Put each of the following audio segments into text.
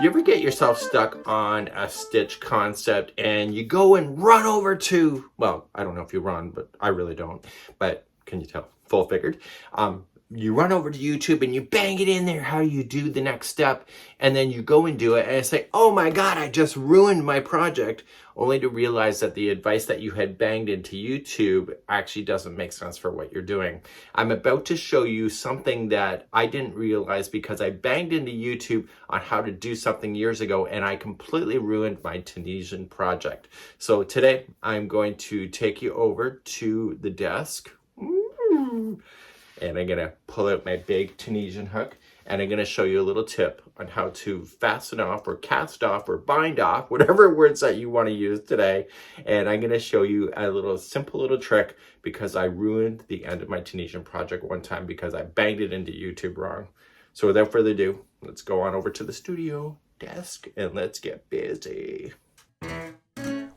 You ever get yourself stuck on a stitch concept and you go and run over to, well, I don't know if you run, but I really don't, but can you tell? Full figured. You run over to YouTube and you bang it in there how you do the next step, and then you go and do it and it's like, oh my God, I just ruined my project, only to realize that the advice that you had banged into YouTube actually doesn't make sense for what you're doing. I'm about to show you something that I didn't realize because I banged into YouTube on how to do something years ago and I completely ruined my Tunisian project. So today I'm going to take you over to the desk. And I'm gonna pull out my big Tunisian hook and I'm gonna show you a little tip on how to fasten off or cast off or bind off, whatever words that you want to use today. And I'm gonna show you a little simple little trick because I ruined the end of my Tunisian project one time because I banged it into YouTube wrong. So without further ado, let's go on over to the studio desk and let's get busy.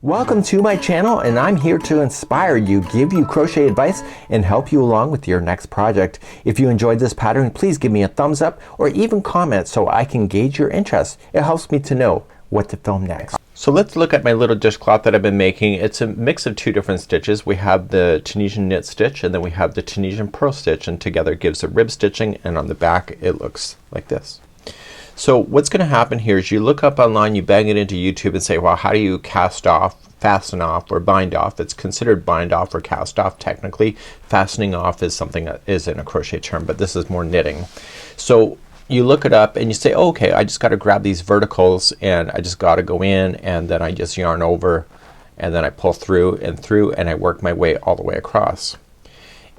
Welcome to my channel, and I'm here to inspire you, give you crochet advice, and help you along with your next project. If you enjoyed this pattern, please give me a thumbs up or even comment so I can gauge your interest. It helps me to know what to film next. So let's look at my little dishcloth that I've been making. It's a mix of two different stitches. We have the Tunisian knit stitch and then we have the Tunisian purl stitch, and together it gives a rib stitching, and on the back it looks like this. So what's going to happen here is you look up online, you bang it into YouTube and say, well, how do you cast off, fasten off, or bind off? It's considered bind off or cast off technically. Fastening off is something that isn't a crochet term, but this is more knitting. So you look it up and you say, oh, okay, I just got to grab these verticals and I just got to go in and then I just yarn over and then I pull through and I work my way all the way across.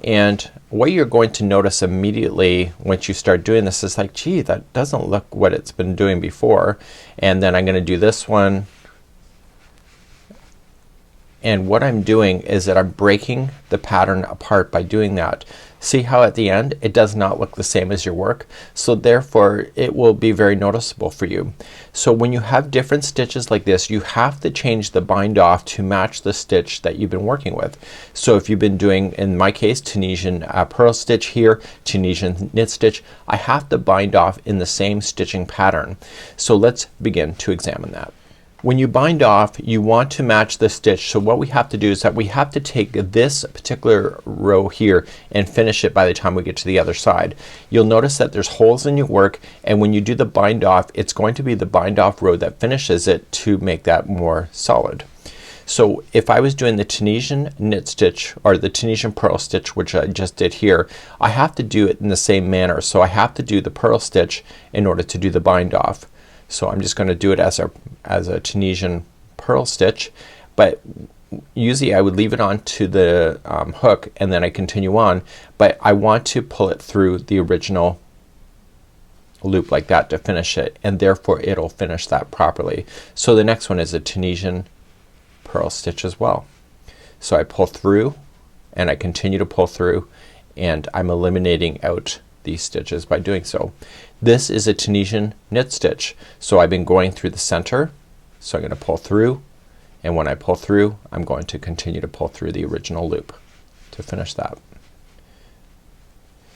And what you're going to notice immediately once you start doing this is like, gee, that doesn't look what it's been doing before. And then I'm gonna do this one, and what I'm doing is that I'm breaking the pattern apart by doing that. See how at the end it does not look the same as your work, so therefore it will be very noticeable for you. So when you have different stitches like this, you have to change the bind off to match the stitch that you've been working with. So if you've been doing, in my case, Tunisian purl stitch here, Tunisian knit stitch, I have to bind off in the same stitching pattern. So let's begin to examine that. When you bind off, you want to match the stitch. So what we have to do is that we have to take this particular row here and finish it by the time we get to the other side. You'll notice that there's holes in your work, and when you do the bind off, it's going to be the bind off row that finishes it to make that more solid. So if I was doing the Tunisian knit stitch or the Tunisian purl stitch, which I just did here, I have to do it in the same manner. So I have to do the purl stitch in order to do the bind off. So I'm just going to do it as a Tunisian purl stitch, but usually I would leave it on to the hook and then I continue on, but I want to pull it through the original loop like that to finish it, and therefore it'll finish that properly. So the next one is a Tunisian purl stitch as well. So I pull through and I continue to pull through, and I'm eliminating out these stitches by doing so. This is a Tunisian knit stitch. So I've been going through the center, so I'm going to pull through, and when I pull through I'm going to continue to pull through the original loop to finish that.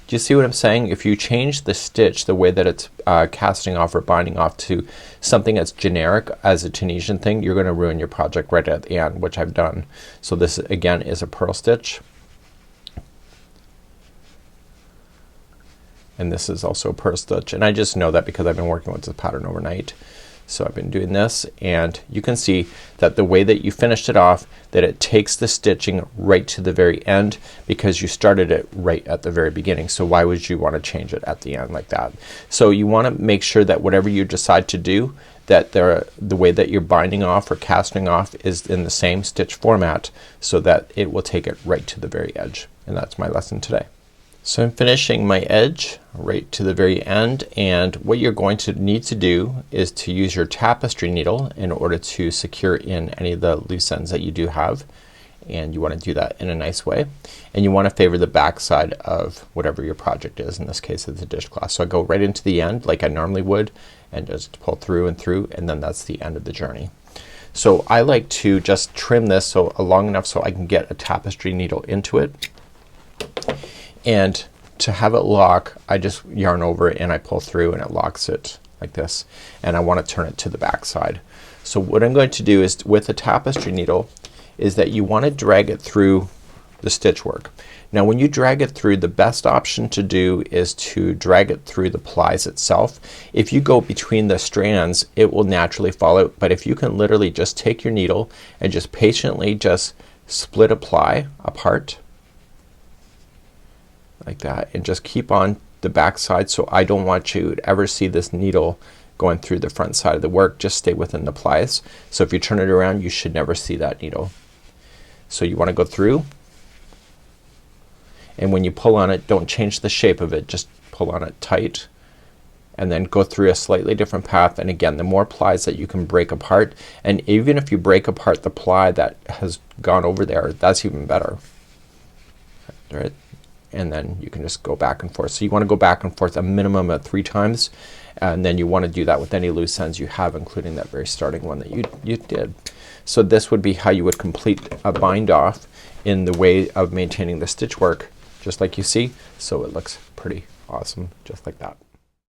Do you see what I'm saying? If you change the stitch, the way that it's casting off or binding off to something that's generic as a Tunisian thing, you're going to ruin your project right at the end, which I've done. So this again is a purl stitch, and this is also a purl stitch, and I just know that because I've been working with this pattern overnight. So I've been doing this, and you can see that the way that you finished it off, that it takes the stitching right to the very end because you started it right at the very beginning. So why would you want to change it at the end like that? So you want to make sure that whatever you decide to do, that the way that you're binding off or casting off is in the same stitch format, so that it will take it right to the very edge. And that's my lesson today. So I'm finishing my edge right to the very end, and what you're going to need to do is to use your tapestry needle in order to secure in any of the loose ends that you do have, and you want to do that in a nice way, and you want to favor the back side of whatever your project is. In this case it's a dishcloth. So I go right into the end like I normally would and just pull through and through, and then that's the end of the journey. So I like to just trim this so long enough so I can get a tapestry needle into it, and to have it lock I just yarn over it and I pull through and it locks it like this, and I want to turn it to the back side. So what I'm going to do is with a tapestry needle is that you want to drag it through the stitch work. Now when you drag it through, the best option to do is to drag it through the plies itself. If you go between the strands, it will naturally fall out, but if you can literally just take your needle and just patiently just split a ply apart like that and just keep on the back side. So I don't want you to ever see this needle going through the front side of the work. Just stay within the plies. So if you turn it around, you should never see that needle. So you want to go through, and when you pull on it, don't change the shape of it, just pull on it tight and then go through a slightly different path. And again, the more plies that you can break apart, and even if you break apart the ply that has gone over there, that's even better. Right? And then you can just go back and forth. So you want to go back and forth a minimum of 3 times, and then you want to do that with any loose ends you have, including that very starting one that you did. So this would be how you would complete a bind off in the way of maintaining the stitch work, just like you see. So it looks pretty awesome just like that.